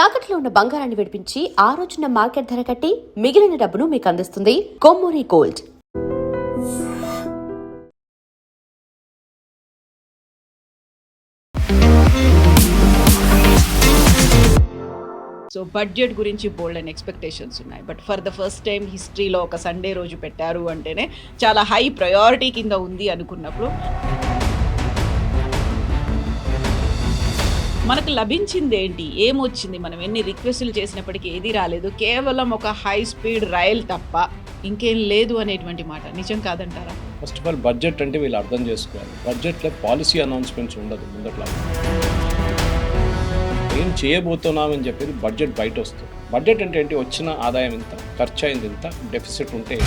తాకట్లో ఉన్న బంగారాన్ని విడిపించి ఆ రోజున మార్కెట్ ధర కట్టి మిగిలిన డబ్బును మీకు అందిస్తుంది కొమ్మూరి గోల్డ్. సో బడ్జెట్ గురించి బోల్డ్ అండ్ ఎక్స్పెక్టేషన్స్ ఉన్నాయి. But for the first time హిస్టరీలో ఒక సండే రోజు పెట్టారు అంటేనే చాలా హై ప్రయారిటీ కింద ఉంది అనుకున్నప్పుడు మనకు లభించింది ఏంటి, ఏమొచ్చింది, మనం ఎన్ని రిక్వెస్టులు చేసినప్పటికీ ఏది రాలేదు, కేవలం ఒక హై స్పీడ్ రైల్ తప్ప ఇంకేం లేదు అనేటువంటి మాట నిజం కాదంటారా? ఫస్ట్ ఆఫ్ ఆల్ బడ్జెట్ అంటే వీళ్ళు అర్థం చేసుకోవాలి. బడ్జెట్లో పాలసీ అనౌన్స్మెంట్స్ ఉండదు. ముందట్లా ఏం చేయబోతున్నామని చెప్పేది బడ్జెట్ బయట వస్తుంది. బడ్జెట్ అంటే ఏంటి? వచ్చిన ఆదాయం ఇంత, ఖర్చు అయింది ఇంత, డెఫిసిట్ ఉంటే.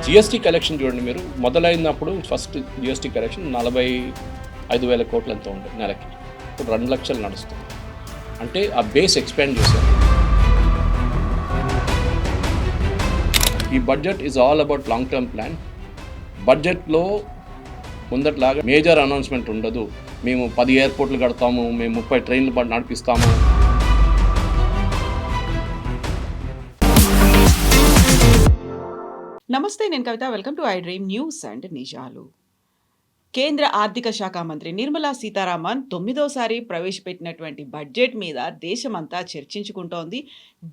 జిఎస్టీ కలెక్షన్ చూడండి, మీరు మొదలైనప్పుడు ఫస్ట్ జిఎస్టీ కలెక్షన్ 45,000 కోట్లంతో ఉంది నెలకి. ఇప్పుడు 2 లక్షలు నడుస్తుంది. అంటే ఆ బేస్ ఎక్స్పాండ్ చేశారు. ఈ budget is all about long term plan. బడ్జెట్లో ముందట్లాగా మేజర్ అనౌన్స్మెంట్ ఉండదు. మేము 10 ఎయిర్పోర్ట్లు కడతాము, మేము 30 ట్రైన్లు నడిపిస్తాము. నమస్తే, నేను Kavitha. Welcome to I dream news and నిజాలు. కేంద్ర ఆర్థిక శాఖ మంత్రి నిర్మలా సీతారామన్ 9వ ప్రవేశపెట్టినటువంటి బడ్జెట్ మీద దేశమంతా చర్చించుకుంటోంది.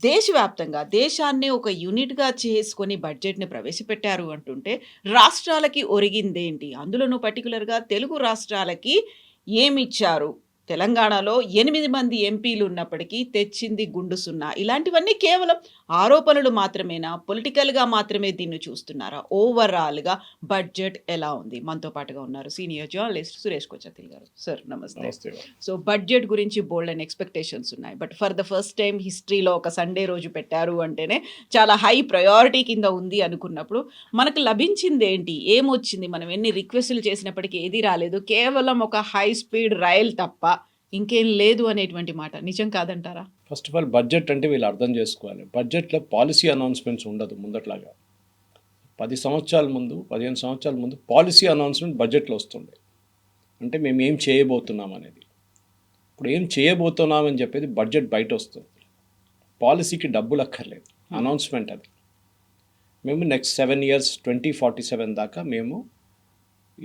దేశవ్యాప్తంగా దేశాన్నే ఒక యూనిట్గా చేసుకొని బడ్జెట్ని ప్రవేశపెట్టారు అంటుంటే రాష్ట్రాలకి ఒరిగిందేంటి, అందులోనూ పర్టికులర్గా తెలుగు రాష్ట్రాలకి ఏమిచ్చారు? తెలంగాణలో 8 మంది ఎంపీలు ఉన్నప్పటికీ తెచ్చింది గుండు సున్నా. ఇలాంటివన్నీ కేవలం ఆరోపణలు మాత్రమేనా? పొలిటికల్గా మాత్రమే దీన్ని చూస్తున్నారా? ఓవరాల్గా బడ్జెట్ ఎలా ఉంది? మనతో పాటుగా ఉన్నారు సీనియర్ జర్నలిస్ట్ సురేష్ కొచ్చతిల్ గారు. సార్ నమస్తే. సో బడ్జెట్ గురించి బోల్డ్ అండ్ ఎక్స్పెక్టేషన్స్ ఉన్నాయి. But for the first time హిస్టరీలో ఒక సండే రోజు పెట్టారు అంటేనే చాలా హై ప్రయారిటీ కింద ఉంది అనుకున్నప్పుడు మనకు లభించింది ఏంటి, ఏమొచ్చింది, మనం ఎన్ని రిక్వెస్టులు చేసినప్పటికీ ఏది రాలేదు, కేవలం ఒక హై స్పీడ్ రైల్ తప్ప ఇంకేం లేదు అనేటువంటి మాట నిజం కాదంటారా? ఫస్ట్ ఆఫ్ ఆల్ బడ్జెట్ అంటే వీళ్ళు అర్థం చేసుకోవాలి. బడ్జెట్లో పాలసీ అనౌన్స్మెంట్స్ ఉండదు. ముందట్లాగా 15 సంవత్సరాల ముందు పాలసీ అనౌన్స్మెంట్ బడ్జెట్లో వస్తుండే. అంటే మేము ఏం చేయబోతున్నాం అనేది. ఇప్పుడు ఏం చేయబోతున్నామని చెప్పేది బడ్జెట్ బయట వస్తుంది. పాలసీకి డబ్బులు అక్కర్లేదు, అనౌన్స్మెంట్ అది. మేము నెక్స్ట్ 7 years 2047 దాకా మేము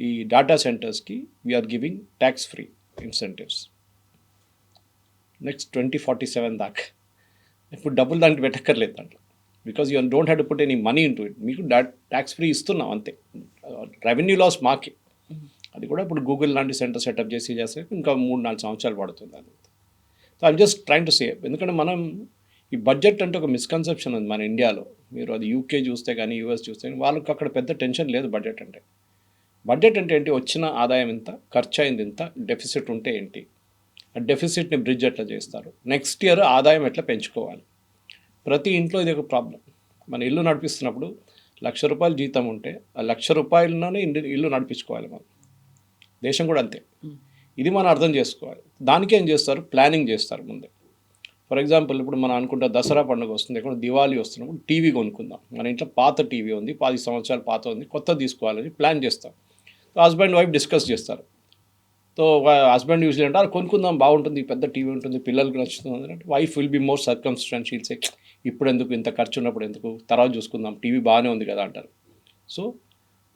ఈ డాటా సెంటర్స్కి we are giving tax free incentives. Next 2047 దాకా ఇప్పుడు డబ్బులు దానికి పెట్టక్కర్లేదు దాంట్లో. Because you don't have to put any money into it. మీకు ట్యాక్స్ ఫ్రీ ఇస్తున్నాం అంతే. రెవెన్యూ లాస్ మాకే. అది కూడా ఇప్పుడు గూగుల్ లాంటి సెంటర్ సెటప్ చేస్తే ఇంకా 3-4 సంవత్సరాలు పడుతుంది అది. So I'm just train to say, ఎందుకంటే మనం ఈ బడ్జెట్ అంటే ఒక మిస్కన్సెప్షన్ ఉంది మన ఇండియాలో. మీరు అది యూకే చూస్తే కానీ యూఎస్ చూస్తే కానీ వాళ్ళకి అక్కడ పెద్ద టెన్షన్ లేదు బడ్జెట్ అంటే. బడ్జెట్ అంటే ఏంటి? వచ్చిన ఆదాయం ఇంత, ఖర్చు అయింది ఇంత, డెఫిసిట్ ఉంటే ఏంటి, ఆ డెఫిసిట్ని బ్రిడ్జ్ ఎట్లా చేస్తారు, నెక్స్ట్ ఇయర్ ఆదాయం ఎట్లా పెంచుకోవాలి. ప్రతి ఇంట్లో ఇది ఒక ప్రాబ్లం. మన ఇల్లు నడిపిస్తున్నప్పుడు ₹1,00,000 జీతం ఉంటే ఆ ₹1,00,000లోనే ఇల్లు నడిపించుకోవాలి మనం. దేశం కూడా అంతే. ఇది మనం అర్థం చేసుకోవాలి. దానికి ఏం చేస్తారు? ప్లానింగ్ చేస్తారు ముందే. ఫర్ ఎగ్జాంపుల్ ఇప్పుడు మనం అనుకుంటా దసరా పండుగ వస్తుంది, ఎక్కడ దివాళీ వస్తున్నప్పుడు టీవీ కొనుక్కుందాం. మన ఇంట్లో పాత టీవీ ఉంది, 10 సంవత్సరాలు పాత ఉంది, కొత్త తీసుకోవాలని ప్లాన్ చేస్తాం. హస్బెండ్ వైఫ్ డిస్కస్ చేస్తారు. సో హస్బెండ్ యూజువల్ అంటారు కొనుక్కుందాం, బాగుంటుంది, పెద్ద టీవీ ఉంటుంది, పిల్లలకు నచ్చుతుంది అంటే wife will be more circumstantial say ఇప్పుడు ఎందుకు, ఇంత ఖర్చు ఉన్నప్పుడు ఎందుకు, తర్వాత చూసుకుందాం, టీవీ బాగానే ఉంది కదా అంటారు. సో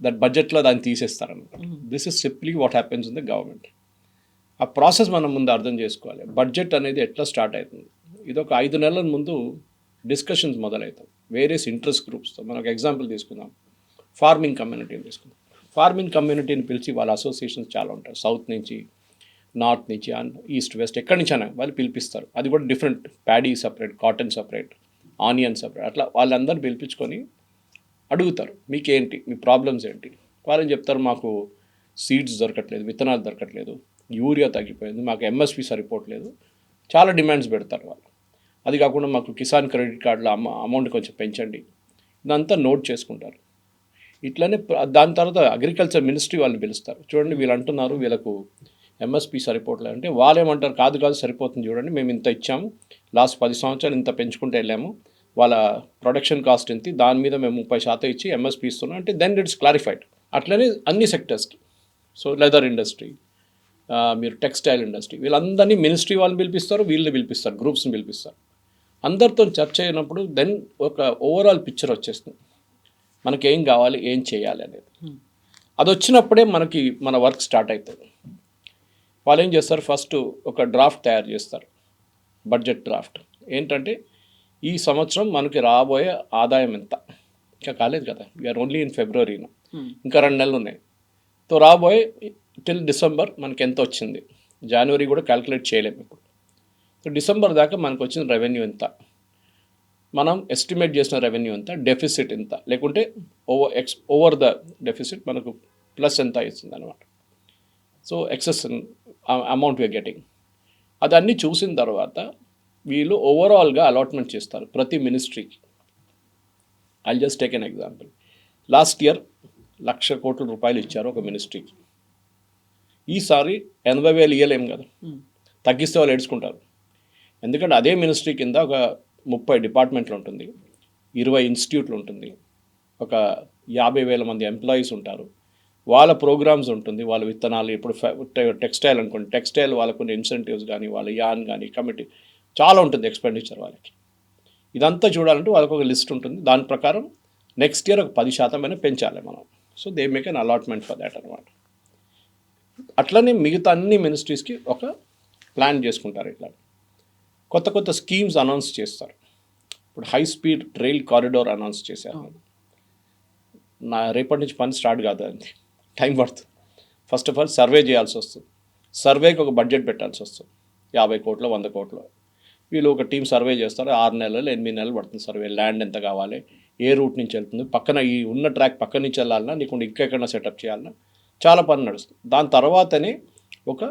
దట్ బడ్జెట్లో దాన్ని తీసేస్తారనమాట. This is simply what happens in the government. ఆ ప్రాసెస్ మనం ముందు అర్థం చేసుకోవాలి. బడ్జెట్ అనేది ఎట్లా స్టార్ట్ అవుతుంది? ఇది ఒక 5 నెలల ముందు డిస్కషన్స్ మొదలవుతాయి వేరియస్ ఇంట్రెస్ట్ గ్రూప్స్తో. మనం ఒక ఎగ్జాంపుల్ తీసుకుందాం, ఫార్మింగ్ కమ్యూనిటీని తీసుకుందాం. ఫార్మింగ్ కమ్యూనిటీని పిలిచి వాళ్ళ అసోసియేషన్స్ చాలా ఉంటాయి, సౌత్ నుంచి, నార్త్ నుంచి, అండ్ ఈస్ట్ వెస్ట్, ఎక్కడి నుంచి అయినా వాళ్ళు పిలిపిస్తారు. అది కూడా different, paddy separate, cotton separate, onion separate, అట్లా వాళ్ళందరూ పిలిపించుకొని అడుగుతారు మీకేంటి, మీ ప్రాబ్లమ్స్ ఏంటి. వాళ్ళని చెప్తారు మాకు సీడ్స్ దొరకట్లేదు, విత్తనాలు దొరకట్లేదు, యూరియా తగ్గిపోయింది, మాకు ఎంఎస్పి సరిపోవట్లేదు, చాలా డిమాండ్స్ పెడతారు వాళ్ళు. అది కాకుండా మాకు కిసాన్ క్రెడిట్ కార్డులో అమౌంట్ కొంచెం పెంచండి, ఇదంతా నోట్ చేసుకుంటారు. ఇట్లనే దాని తర్వాత అగ్రికల్చర్ మినిస్ట్రీ వాళ్ళని పిలుస్తారు. చూడండి వీళ్ళు అంటున్నారు వీళ్ళకు ఎంఎస్పి సరిపోవట్లేదు అంటే వాళ్ళు ఏమంటారు, కాదు సరిపోతుంది, చూడండి మేము ఇంత ఇచ్చాము, లాస్ట్ 10 సంవత్సరాలు ఇంత పెంచుకుంటూ వెళ్ళాము, వాళ్ళ ప్రొడక్షన్ కాస్ట్ ఎంత, దాని మీద మేము 30% ఇచ్చి ఎంఎస్పి ఇస్తున్నాం అంటే దెన్ ఇట్స్ క్లారిఫైడ్. అట్లనే అన్ని సెక్టర్స్కి. సో లెదర్ ఇండస్ట్రీ, మీరు టెక్స్టైల్ ఇండస్ట్రీ, వీళ్ళందరినీ మినిస్ట్రీ వాళ్ళని పిలిపిస్తారు, వీళ్ళని పిలిపిస్తారు, గ్రూప్స్ని పిలిపిస్తారు. అందరితో చర్చ అయినప్పుడు దెన్ ఒక ఓవరాల్ పిక్చర్ వచ్చేస్తుంది, మనకి ఏం కావాలి, ఏం చేయాలి అనేది. అది వచ్చినప్పుడే మనకి మన వర్క్ స్టార్ట్ అవుతుంది. వాళ్ళు ఏం చేస్తారు, ఫస్ట్ ఒక డ్రాఫ్ట్ తయారు చేస్తారు, బడ్జెట్ డ్రాఫ్ట్. ఏంటంటే ఈ సంవత్సరం మనకి రాబోయే ఆదాయం ఎంత, ఇంకా కాలేదు కదా, వీఆర్ ఓన్లీ ఇన్ ఫిబ్రవరి, ఇంకా 2 నెలలు ఉన్నాయి. సో రాబోయే టిల్ డిసెంబర్ మనకి ఎంత వచ్చింది, జనవరి కూడా క్యాలిక్యులేట్ చేయలేము ఇప్పుడు. సో డిసెంబర్ దాకా మనకు వచ్చిన రెవెన్యూ ఎంత, మనం ఎస్టిమేట్ చేసిన రెవెన్యూ ఎంత, డెఫిసిట్ ఎంత, లేకుంటే ఓవర్ ద డెఫిసిట్ మనకు ప్లస్ ఎంత అవుతుంది అనమాట. So excess amount we are getting. అదన్నీ చూసిన తర్వాత వీళ్ళు ఓవరాల్గా అలాట్మెంట్ చేస్తారు ప్రతి మినిస్ట్రీకి. I just take an example. Last year 1,00,000 కోట్ల రూపాయలు ఇచ్చారు ఒక మినిస్ట్రీకి. ఈసారి 80,000 ఇవ్వలేము కదా, తగ్గిస్తే వాళ్ళు ఏడ్చుకుంటారు. ఎందుకంటే అదే మినిస్ట్రీ కింద ఒక 30 డిపార్ట్మెంట్లు ఉంటుంది, 20 ఇన్స్టిట్యూట్లు ఉంటుంది, ఒక 50,000 మంది ఎంప్లాయీస్ ఉంటారు, వాళ్ళ ప్రోగ్రామ్స్ ఉంటుంది, వాళ్ళ విత్తనాలు. ఇప్పుడు టెక్స్టైల్ అనుకోండి, టెక్స్టైల్ వాళ్ళకు కొన్ని ఇన్సెంటివ్స్ కానీ, వాళ్ళ యాన్ కానీ, కమిటీ చాలా ఉంటుంది ఎక్స్పెండిచర్ వాళ్ళకి. ఇదంతా చూడాలంటే వాళ్ళకు ఒక లిస్ట్ ఉంటుంది, దాని ప్రకారం నెక్స్ట్ ఇయర్ ఒక 10% అయినా పెంచాలి మనం. So they make an allotment for that అనమాట. అట్లనే మిగతా అన్ని మినిస్ట్రీస్కి ఒక ప్లాన్ చేసుకుంటారు. ఇట్లా కొత్త కొత్త స్కీమ్స్ అనౌన్స్ చేస్తారు. ఇప్పుడు high speed rail corridor announce చేశారు. రేపటి నుంచి పని స్టార్ట్ కాదు, అది టైం పడుతుంది. ఫస్ట్ ఆఫ్ ఆల్ సర్వే చేయాల్సి వస్తుంది, సర్వేకి ఒక బడ్జెట్ పెట్టాల్సి వస్తుంది, 50 కోట్లు 100 కోట్లు. వీళ్ళు ఒక టీం సర్వే చేస్తారు, 6 నెలలు 8 నెలలు పడుతుంది సర్వే. ల్యాండ్ ఎంత కావాలి, ఏ రూట్ నుంచి వెళ్తుంది, పక్కన ఈ ఉన్న ట్రాక్ పక్క నుంచి వెళ్ళాలన్నా, నీకు ఇంకెక్కడన్నా సెటప్ చేయాలన్నా, చాలా పని నడుస్తుంది. దాని తర్వాతనే ఒక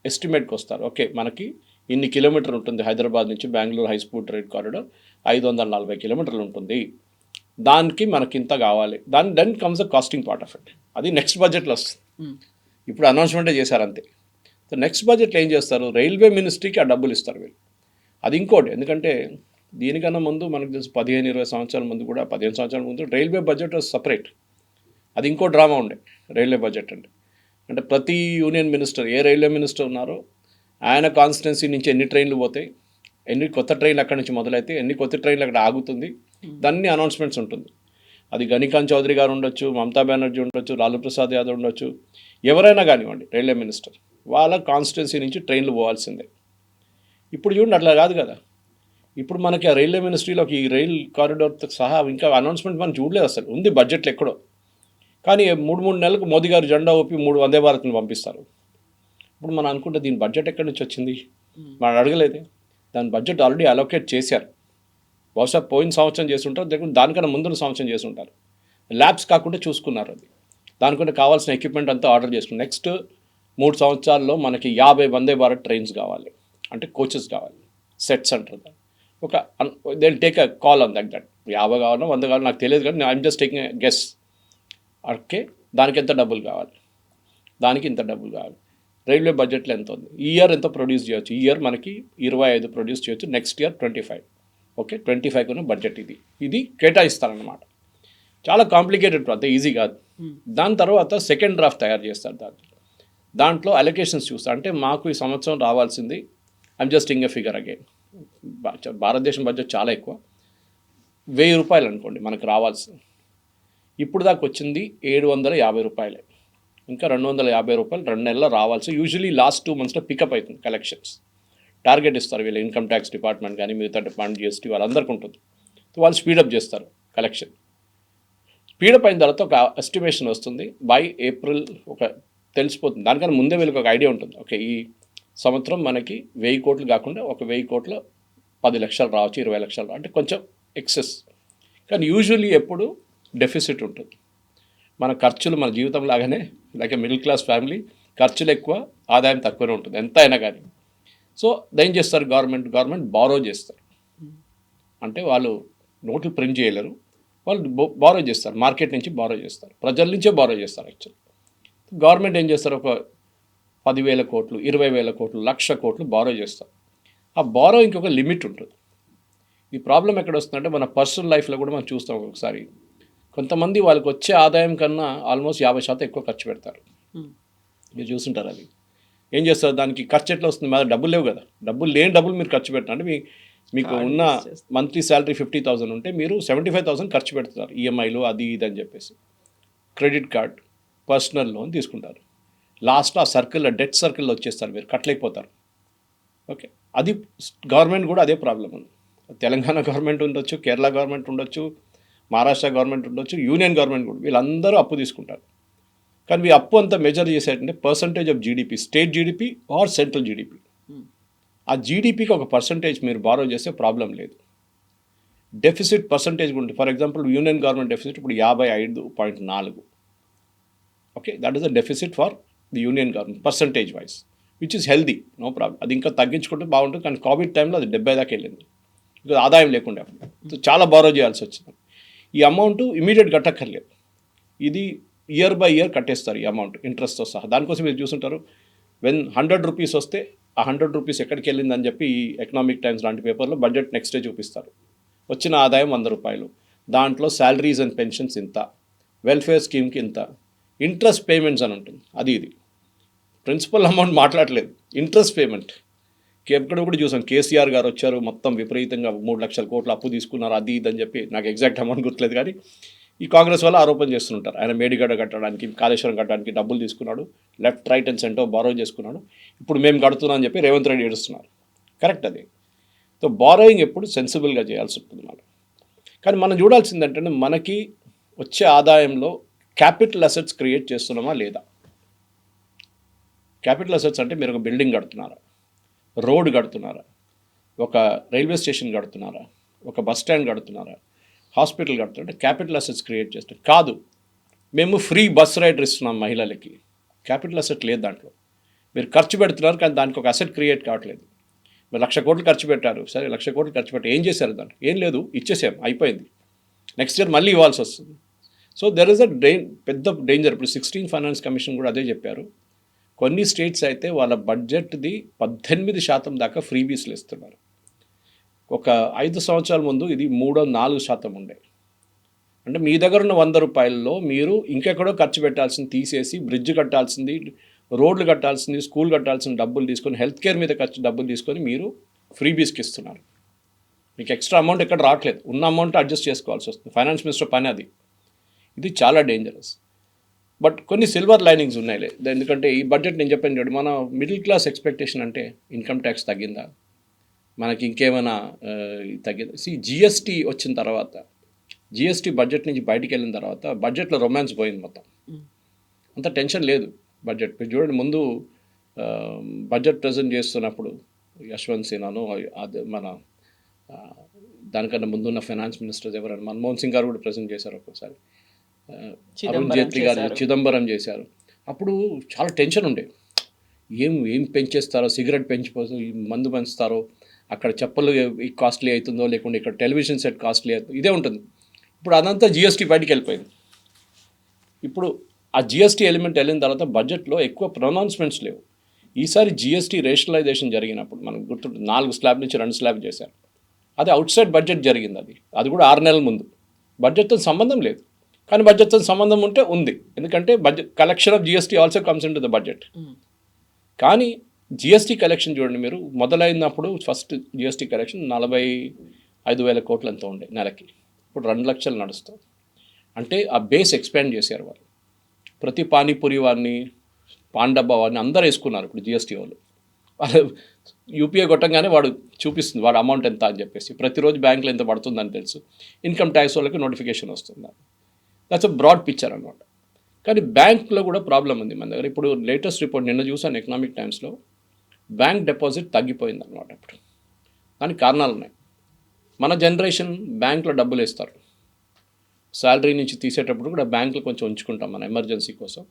ఎస్టిమేట్కి వస్తారు. ఓకే, మనకి ఇన్ని కిలోమీటర్లు ఉంటుంది, హైదరాబాద్ నుంచి Bengaluru high speed rail corridor 540 కిలోమీటర్లు ఉంటుంది, దానికి మనకి ఇంత కావాలి. Then comes the costing part of it. అది నెక్స్ట్ బడ్జెట్లో వస్తుంది. ఇప్పుడు అనౌన్స్మెంటే చేశారు అంతే. సో నెక్స్ట్ బడ్జెట్లో ఏం చేస్తారు, రైల్వే మినిస్ట్రీకి ఆ డబ్బులు ఇస్తారు వీళ్ళు. అది ఇంకోటి, ఎందుకంటే దీనికన్నా ముందు మనకు తెలుసు 15-20 సంవత్సరాల ముందు కూడా, 15 సంవత్సరాల ముందు రైల్వే బడ్జెట్ సపరేట్. అది ఇంకో డ్రామా ఉండే రైల్వే బడ్జెట్ అంటే ప్రతి యూనియన్ మినిస్టర్, ఏ రైల్వే మినిస్టర్ ఉన్నారో ఆయన కాన్స్టిట్యున్సీ నుంచి ఎన్ని ట్రైన్లు పోతాయి, ఎన్ని కొత్త ట్రైన్లు అక్కడి నుంచి మొదలైతే, ఎన్ని కొత్త ట్రైన్లు అక్కడ ఆగుతుంది, దాన్ని అనౌన్స్మెంట్స్ ఉంటుంది. అది గణికాంత్ చౌదరి గారు ఉండొచ్చు, మమతా బెనర్జీ ఉండొచ్చు, లాలూ ప్రసాద్ యాదవ్ ఉండొచ్చు, ఎవరైనా కానివ్వండి రైల్వే మినిస్టర్, వాళ్ళ కాన్స్టిట్యున్సీ నుంచి ట్రైన్లు పోవాల్సిందే. ఇప్పుడు చూడండి అట్లా కాదు కదా. ఇప్పుడు మనకి ఆ రైల్వే మినిస్ట్రీలో ఈ రైల్ కారిడార్తో సహా ఇంకా అనౌన్స్మెంట్ మనం చూడలేదు అసలు. ఉంది బడ్జెట్లో ఎక్కడో, కానీ 3 నెలలకు మోదీ గారు జెండా ఊపి 3 వందే భారత్ని పంపిస్తారు. ఇప్పుడు మనం అనుకుంటే దీని బడ్జెట్ ఎక్కడి నుంచి వచ్చింది, మనం అడగలేదే. దాని బడ్జెట్ ఆల్రెడీ అలోకేట్ చేశారు. బహుశా పోయిన సంవత్సరం చేస్తుంటారు, లేకుంటే దానికన్నా ముందున్న సంవత్సరం చేస్తుంటారు. ల్యాబ్స్ కాకుండా చూసుకున్నారు. అది దానికంటే కావాల్సిన ఎక్విప్మెంట్ అంతా ఆర్డర్ చేసుకున్నారు. నెక్స్ట్ 3 సంవత్సరాల్లో మనకి 50 వందే భారత్ ట్రైన్స్ కావాలి, అంటే కోచెస్ కావాలి, సెట్స్ అంటారు. ఒక they take a call on that 50 కావాలన్నా 100 కావాలో నాకు తెలియదు, కానీ I'm just taking a guess. Okay, దానికి ఎంత డబ్బులు కావాలి, దానికి ఇంత డబ్బులు కావాలి. రైల్వే బడ్జెట్లో ఎంత ఉంది, ఈ ఇయర్ ఎంత ప్రొడ్యూస్ చేయొచ్చు, ఈ ఇయర్ మనకి 25 ప్రొడ్యూస్ చేయొచ్చు, నెక్స్ట్ ఇయర్ 25. ఓకే, 25 బడ్జెట్ ఇది కేటాయిస్తారనమాట. చాలా కాంప్లికేటెడ్, అంత ఈజీ కాదు. దాని తర్వాత సెకండ్ డ్రాఫ్ట్ తయారు చేస్తారు. దాంట్లో అలొకేషన్స్ చూస్తారు. అంటే మాకు ఈ సంవత్సరం రావాల్సింది, I'm just ing a figure again, భారతదేశం బడ్జెట్ చాలా ఎక్కువ, 1000 రూపాయలు అనుకోండి మనకు రావాల్సింది. ఇప్పుడు దాకా వచ్చింది 750 రూపాయలే. ఇంకా 250 రూపాయలు 2 నెలల్లో రావాల్సి. యూజువలీ లాస్ట్ 2 మంత్స్లో పికప్ అవుతుంది కలెక్షన్స్. టార్గెట్ ఇస్తారు వీళ్ళు, ఇన్కమ్ ట్యాక్స్ డిపార్ట్మెంట్ కానీ మిగతా డిపార్ట్మెంట్, జిఎస్టీ వాళ్ళందరికీ ఉంటుంది. వాళ్ళు స్పీడప్ చేస్తారు కలెక్షన్. స్పీడప్ అయిన తర్వాత ఒక ఎస్టిమేషన్ వస్తుంది, బై ఏప్రిల్ ఒక తెలిసిపోతుంది. దానికన్నా ముందే వీళ్ళకి ఒక ఐడియా ఉంటుంది. ఓకే, ఈ సంవత్సరం మనకి 1000 కోట్లు కాకుండా ఒక 1000 కోట్ల 10 లక్షలు రావచ్చు, 20 లక్షలు, అంటే కొంచెం ఎక్సెస్. కానీ యూజువల్లీ ఎప్పుడు డెఫిసిట్ ఉంటుంది. మన ఖర్చులు మన జీవితం లాగానే, లైక్ మిడిల్ క్లాస్ ఫ్యామిలీ, ఖర్చులు ఎక్కువ, ఆదాయం తక్కువనే ఉంటుంది ఎంత అయినా కానీ. సో ఏం చేస్తారు, గవర్నమెంట్ బారో చేస్తారు. అంటే వాళ్ళు నోట్లు ప్రింట్ చేయలేరు, వాళ్ళు బారో చేస్తారు, మార్కెట్ నుంచి బారో చేస్తారు, ప్రజల నుంచే బారో చేస్తారు. యాక్చువల్లీ గవర్నమెంట్ ఏం చేస్తారు, ఒక 10,000 కోట్లు 20,000 కోట్లు 1,00,000 కోట్లు బారో చేస్తారు. ఆ బారో ఇంకొక లిమిట్ ఉంటుంది. ఈ ప్రాబ్లం ఎక్కడ వస్తుందంటే మన పర్సనల్ లైఫ్లో కూడా మనం చూస్తాం. ఒకసారి కొంతమంది వాళ్ళకి వచ్చే ఆదాయం కన్నా ఆల్మోస్ట్ 50% ఎక్కువ ఖర్చు పెడతారు. మీరు చూస్తుంటారు. అది ఏం చేస్తారు దానికి ఖర్చు ఎట్లా వస్తుంది? మా డబ్బులు లేవు కదా, డబ్బులు లేని డబ్బులు మీరు ఖర్చు పెట్టండి. మీకు Card ఉన్న use చేస్తారు. మంత్లీ శాలరీ 50,000 ఉంటే మీరు 75,000 ఖర్చు పెడతారు ఈఎంఐలు అది ఇది అని చెప్పేసి. క్రెడిట్ కార్డ్, పర్సనల్ లోన్ తీసుకుంటారు. లాస్ట్లో ఆ సర్కిల్లో డెట్ సర్కిల్లో వచ్చేస్తారు, మీరు కట్టలేకపోతారు. ఓకే, అది గవర్నమెంట్ కూడా అదే ప్రాబ్లం ఉంది. తెలంగాణ గవర్నమెంట్ ఉండొచ్చు, కేరళ గవర్నమెంట్ ఉండొచ్చు, మహారాష్ట్ర గవర్నమెంట్ ఉండొచ్చు, యూనియన్ గవర్నమెంట్ కూడా, వీళ్ళందరూ అప్పు తీసుకుంటారు. కానీ ఈ అప్పు అంతా మెజర్ చేసేటంటే percentage of GDP, state GDP or central GDP. ఆ జీడిపికి ఒక పర్సంటేజ్ మీరు బారో చేస్తే ప్రాబ్లం లేదు. డెఫిసిట్ పర్సంటేజ్ ఉంటుంది. For example union government deficit ఇప్పుడు 55.4. Okay, that is the deficit for the union government percentage wise, which is healthy, no problem. అది ఇంకా తగ్గించుకుంటే బాగుంటుంది. కానీ కోవిడ్ టైంలో అది 70 దాకా వెళ్ళింది, బికాజ్ ఆదాయం లేకుండా సో చాలా బారో చేయాల్సి వచ్చింది. ఈ అమౌంట్ ఇమీడియట్ కట్టక్కర్లేదు, ఇది ఇయర్ బై ఇయర్ కట్టేస్తారు ఈ అమౌంట్ ఇంట్రెస్ట్తో సహా. దానికోసం మీరు చూసుంటారు, వెన్ 100 రూపీస్ వస్తే ఆ 100 రూపీస్ ఎక్కడికి వెళ్ళిందని చెప్పి ఈ ఎకనామిక్ టైమ్స్ లాంటి పేపర్లో బడ్జెట్ నెక్స్ట్ డే చూపిస్తారు. వచ్చిన ఆదాయం 100 రూపాయలు, దాంట్లో శాలరీస్ అండ్ పెన్షన్స్ ఇంత, వెల్ఫేర్ స్కీమ్కి ఇంత, ఇంట్రెస్ట్ పేమెంట్స్ అని ఉంటుంది. అది ఇది ప్రిన్సిపల్ అమౌంట్ మాట్లాడలేదు, ఇంట్రెస్ట్ పేమెంట్. ఎక్కడ కూడా చూసాం, కేసీఆర్ గారు వచ్చారు, మొత్తం విపరీతంగా 3 లక్షల కోట్ల అప్పు తీసుకున్నారు, అది ఇది అని చెప్పి, నాకు ఎగ్జాక్ట్ అమౌంట్ గుర్తులేదు. కానీ ఈ కాంగ్రెస్ వాళ్ళు ఆరోపణ చేస్తుంటారు, ఆయన మేడిగడ్డ కట్టడానికి, కాళేశ్వరం కట్టడానికి డబ్బులు తీసుకున్నాడు, left right and centre borrow చేసుకున్నాడు, ఇప్పుడు మేము కడుతున్నాం అని చెప్పి రేవంత్ రెడ్డి ఏడుస్తున్నారు. కరెక్ట్ అది. సో బారోయింగ్ ఎప్పుడు సెన్సిబుల్గా చేయాల్సి ఉంటుంది మనం. కానీ మనం చూడాల్సింది ఏంటంటే, మనకి వచ్చే ఆదాయంలో క్యాపిటల్ అసెట్స్ క్రియేట్ చేస్తున్నామా లేదా. క్యాపిటల్ అసెట్స్ అంటే మీరు ఒక బిల్డింగ్ కడుతున్నారా, రోడ్ కడుతున్నారా, ఒక రైల్వే స్టేషన్ కడుతున్నారా, ఒక బస్ స్టాండ్ కడుతున్నారా, హాస్పిటల్ కడుతున్నారా, క్యాపిటల్ అసెట్స్ క్రియేట్ చేస్తాం. కాదు, మేము ఫ్రీ బస్ రైడర్ ఇస్తున్నాం మహిళలకి, క్యాపిటల్ అసెట్ లేదు దాంట్లో. మీరు ఖర్చు పెడుతున్నారు కానీ దానికి ఒక అసెట్ క్రియేట్ కావట్లేదు. మీరు 1,00,000 కోట్లు ఖర్చు పెట్టారు, సరే 1,00,000 కోట్లు ఖర్చు పెట్టి ఏం చేశారు దాంట్లో? ఏం లేదు, ఇచ్చేసాం, అయిపోయింది. నెక్స్ట్ ఇయర్ మళ్ళీ ఇవ్వాల్సి వస్తుంది. సో దెర్ ఇస్ అ పెద్ద డేంజర్. ఇప్పుడు 16 ఫైనాన్స్ కమిషన్ కూడా అదే చెప్పారు. కొన్ని స్టేట్స్ అయితే వాళ్ళ బడ్జెట్ది 18% దాకా ఫ్రీబీస్లు ఇస్తున్నారు. ఒక 5 సంవత్సరాల ముందు ఇది 3-4% ఉండే. అంటే మీ దగ్గర ఉన్న 100 రూపాయల్లో మీరు ఇంకెక్కడో ఖర్చు పెట్టాల్సింది తీసేసి, బ్రిడ్జ్ కట్టాల్సింది, రోడ్లు కట్టాల్సింది, స్కూల్ కట్టాల్సిన డబ్బులు తీసుకొని, హెల్త్ కేర్ మీద ఖర్చు డబ్బులు తీసుకొని మీరు ఫ్రీబీస్కి ఇస్తున్నారు. మీకు ఎక్స్ట్రా అమౌంట్ ఎక్కడ రావట్లేదు, ఉన్న అమౌంట్ అడ్జస్ట్ చేసుకోవాల్సి వస్తుంది. ఫైనాన్స్ మినిస్టర్ పని అది. ఇది చాలా డేంజరస్. బట్ కొన్ని సిల్వర్ లైనింగ్స్ ఉన్నాయిలే. ఎందుకంటే ఈ బడ్జెట్ నేను చెప్పాను చూడండి, మన మిడిల్ క్లాస్ ఎక్స్పెక్టేషన్ అంటే ఇన్కమ్ ట్యాక్స్ తగ్గిందా, మనకి ఇంకేమైనా తగ్గిందా. జిఎస్టీ వచ్చిన తర్వాత, జిఎస్టీ బడ్జెట్ నుంచి బయటికి వెళ్ళిన తర్వాత బడ్జెట్లో రొమాన్స్ పోయింది మొత్తం. అంత టెన్షన్ లేదు బడ్జెట్. మీరు చూడండి, ముందు బడ్జెట్ ప్రజెంట్ చేస్తున్నప్పుడు యశ్వంత్ సిన్హాను, అది మన దానికన్నా ముందున్న ఫైనాన్స్ మినిస్టర్స్ ఎవరైనా, మన్మోహన్ సింగ్ గారు కూడా ప్రజెంట్ చేశారు ఒక్కోసారి, అరుణ్ జైట్లీ గారు, చిదంబరం చేశారు. అప్పుడు చాలా టెన్షన్ ఉండే, ఏం పెంచేస్తారో, సిగరెట్ పెంచిపోతే మందు పెంచుతారో, అక్కడ చెప్పులు కాస్ట్లీ అవుతుందో, లేకుంటే ఇక్కడ టెలివిజన్ సెట్ కాస్ట్లీ అవుతుందో, ఇదే ఉంటుంది. ఇప్పుడు అదంతా జిఎస్టీ బయటికి వెళ్ళిపోయింది. ఇప్పుడు ఆ జిఎస్టీ ఎలిమెంట్ వెళ్ళిన తర్వాత బడ్జెట్లో ఎక్కువ ప్రొనౌన్స్మెంట్స్ లేవు. ఈసారి జిఎస్టీ రేషనలైజేషన్ జరిగినప్పుడు మనకు గుర్తుంటుంది, 4 స్లాబ్ నుంచి 2 స్లాబ్ చేశారు. అది అవుట్ సైడ్ బడ్జెట్ జరిగింది. అది కూడా 6 నెలల ముందు. బడ్జెట్తో సంబంధం లేదు, కానీ బడ్జెట్తో సంబంధం ఉంటే ఉంది. ఎందుకంటే budget collection of GST also comes in to the budget. కానీ జిఎస్టీ కలెక్షన్ చూడండి, మీరు మొదలైనప్పుడు ఫస్ట్ జిఎస్టీ కలెక్షన్ 45,000 కోట్లు ఎంతో ఉండే నెలకి, ఇప్పుడు 2 లక్షలు నడుస్తుంది. అంటే ఆ బేస్ ఎక్స్పాండ్ చేశారు వాళ్ళు. ప్రతి పానీపూరి వారిని, పాండబ్బా వారిని అందరూ వేసుకున్నారు ఇప్పుడు జిఎస్టీ వాళ్ళు. యూపీఐ కొట్టంగానే వాడు చూపిస్తుంది వాడు అమౌంట్ ఎంత అని చెప్పేసి, ప్రతిరోజు బ్యాంకులో ఎంత పడుతుందని తెలుసు. ఇన్కమ్ ట్యాక్స్ వాళ్ళకి నోటిఫికేషన్ వస్తుంది. దట్స్ అ బ్రాడ్ పిక్చర్ అనమాట. కానీ బ్యాంక్లో కూడా ప్రాబ్లం ఉంది మన దగ్గర. ఇప్పుడు లేటెస్ట్ రిపోర్ట్ నిన్న చూసాను ఎకనామిక్ టైమ్స్లో, బ్యాంక్ డిపాజిట్ తగ్గిపోయింది అనమాట. ఇప్పుడు దానికి కారణాలు ఉన్నాయి. మన జనరేషన్ బ్యాంక్లో డబ్బులు వేస్తారు, శాలరీ నుంచి తీసేటప్పుడు కూడా బ్యాంకులో కొంచెం ఉంచుకుంటాం మన ఎమర్జెన్సీ కోసం.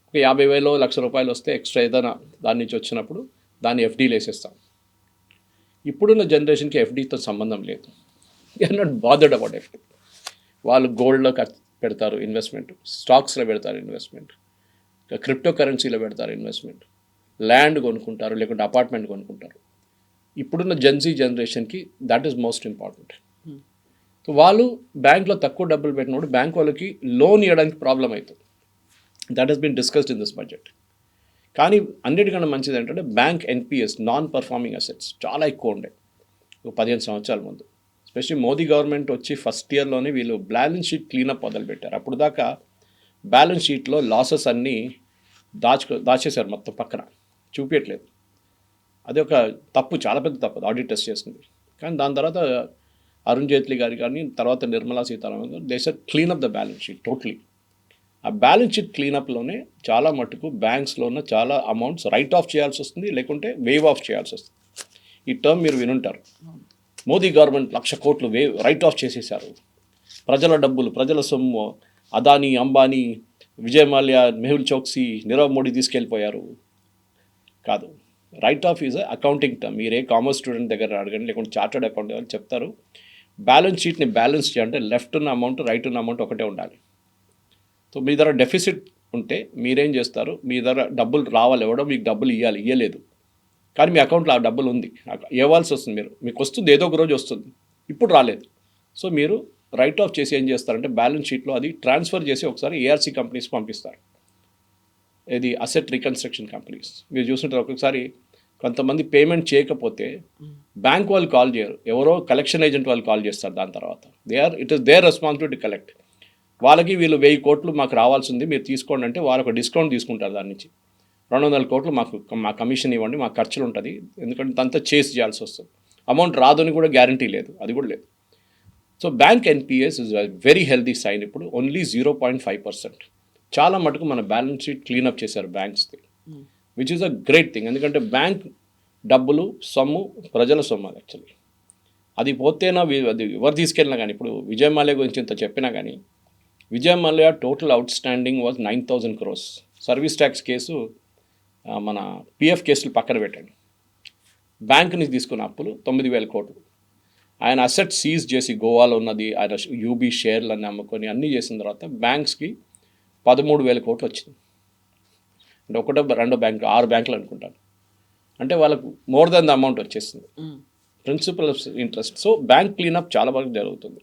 ఒక 50,000 1,00,000 రూపాయలు వస్తే ఎక్స్ట్రా ఏదైనా దాని నుంచి వచ్చినప్పుడు దాన్ని ఎఫ్డీలు వేసేస్తాం. ఇప్పుడున్న జనరేషన్కి ఎఫ్డీతో సంబంధం లేదు. They are not bothered about FD. వాళ్ళు గోల్డ్లో పెడతారు ఇన్వెస్ట్మెంట్, స్టాక్స్లో పెడతారు ఇన్వెస్ట్మెంట్, క్రిప్టో కరెన్సీలో పెడతారు ఇన్వెస్ట్మెంట్, ల్యాండ్ కొనుక్కుంటారు, లేకుంటే అపార్ట్మెంట్ కొనుక్కుంటారు. ఇప్పుడున్న జెన్జీ జనరేషన్కి that is most important. So వాళ్ళు బ్యాంక్లో తక్కువ డబ్బులు పెట్టినప్పుడు బ్యాంక్ వాళ్ళకి లోన్ ఇవ్వడానికి ప్రాబ్లం అవుతుంది. That has been discussed in this budget. కానీ అన్నిటికన్నా మంచిది ఏంటంటే bank NPAs non performing assets చాలా ఎక్కువ ఉండే ఒక 15 సంవత్సరాల ముందు. ఎస్పెషల్లీ మోదీ గవర్నమెంట్ వచ్చి ఫస్ట్ ఇయర్లోనే వీళ్ళు బ్యాలెన్స్ షీట్ క్లీనప్ మొదలుపెట్టారు. అప్పుడు దాకా బ్యాలెన్స్ షీట్లో లాసెస్ అన్నీ దాచేశారు మొత్తం పక్కన, చూపించట్లేదు. అది ఒక తప్పు, చాలా పెద్ద తప్పు ఆడిటర్స్ చేసింది. కానీ దాని తర్వాత అరుణ్ జైట్లీ గారు కానీ తర్వాత నిర్మలా సీతారామన్ గారు they said cleanup the balance sheet totally. ఆ బ్యాలెన్స్ షీట్ క్లీనప్లోనే చాలా మటుకు బ్యాంక్స్లో ఉన్న చాలా అమౌంట్స్ రైట్ ఆఫ్ చేయాల్సి వస్తుంది, లేకుంటే వేవ్ ఆఫ్ చేయాల్సి వస్తుంది. ఈ టర్మ్ మీరు వినుంటారు. మోదీ గవర్నమెంట్ 1,00,000 కోట్లు రైట్ ఆఫ్ చేసేసారు, ప్రజల డబ్బులు, ప్రజల సొమ్ము అదానీ, అంబానీ, విజయ్ మాల్యా, మెహుల్ చోక్సీ, నీరవ్ మోడీ తీసుకెళ్ళిపోయారు. కాదు, right of is accounting term. మీరే కామర్స్ స్టూడెంట్ దగ్గర అడగండి, లేకుంటే చార్టర్డ్ అకౌంట్ దగ్గర చెప్తారు. బ్యాలెన్స్ షీట్ని బ్యాలెన్స్ చేయాలంటే లెఫ్ట్ ఉన్న అమౌంట్, రైట్ ఉన్న అమౌంట్ ఒకటే ఉండాలి. సో మీ దగ్గర డెఫిసిట్ ఉంటే మీరేం చేస్తారు, మీ దగ్గర డబ్బులు రావాలి, ఎవడో మీకు డబ్బులు ఇవ్వలేదు, కానీ మీ అకౌంట్లో ఆ డబ్బులు ఉంది, ఇవ్వాల్సి వస్తుంది. మీకు వస్తుంది, ఏదో ఒక రోజు వస్తుంది, ఇప్పుడు రాలేదు. సో మీరు రైట్ ఆఫ్ చేసి ఏం చేస్తారంటే బ్యాలెన్స్ షీట్లో అది ట్రాన్స్ఫర్ చేసి ఒకసారి ఏఆర్సీ కంపెనీస్ పంపిస్తారు. ఇది అసెట్ రీకన్స్ట్రక్షన్ కంపెనీస్. మీరు చూస్తుంటారు, ఒక్కొక్కసారి కొంతమంది పేమెంట్ చేయకపోతే బ్యాంక్ వాళ్ళు కాల్ చేయరు, ఎవరో కలెక్షన్ ఏజెంట్ వాళ్ళు కాల్ చేస్తారు. దాని తర్వాత it is there responsibility collect. వాళ్ళకి వీళ్ళు 1000 కోట్లు మాకు రావాల్సింది, మీరు తీసుకోండి అంటే వాళ్ళు ఒక డిస్కౌంట్ తీసుకుంటారు. దాని నుంచి 200 కోట్లు మా కమిషన్ ఇవ్వండి, మా ఖర్చులు ఉంటుంది, ఎందుకంటే అంతా చేసి చేయాల్సి వస్తుంది. అమౌంట్ రాదని కూడా గ్యారంటీ లేదు, అది కూడా లేదు. So bank NPAs is very healthy sign. ఇప్పుడు ఓన్లీ 0.5%. చాలా మటుకు మన బ్యాలెన్స్ షీట్ క్లీనప్ చేశారు బ్యాంక్స్ది, which is a great thing. ఎందుకంటే బ్యాంక్ డబ్బులు సొమ్ము ప్రజల సొమ్ము. అది యాక్చువల్లీ అది పోతేనా అది ఎవరు తీసుకెళ్ళినా కానీ, ఇప్పుడు విజయ్ మాల్యా గురించి ఇంత చెప్పినా కానీ, Vijay Mallya total out standing was 9,000 crores. Service tax case, మన పిఎఫ్ కేసులు పక్కన పెట్టండి, బ్యాంక్ నుంచి తీసుకున్న అప్పులు 9,000 కోట్లు. ఆయన అసెట్ సీజ్ చేసి గోవాలో ఉన్నది, ఆయన యూబీ షేర్లన్నీ అమ్ముకొని అన్నీ చేసిన తర్వాత బ్యాంక్స్కి 13,000 కోట్లు వచ్చింది. అంటే 1-2 బ్యాంకులు, 6 బ్యాంకులు అనుకుంటాను. అంటే వాళ్ళకు మోర్ దెన్ ద అమౌంట్ వచ్చేసింది, principal of interest. So bank cleanup చాలా బాగా జరుగుతుంది.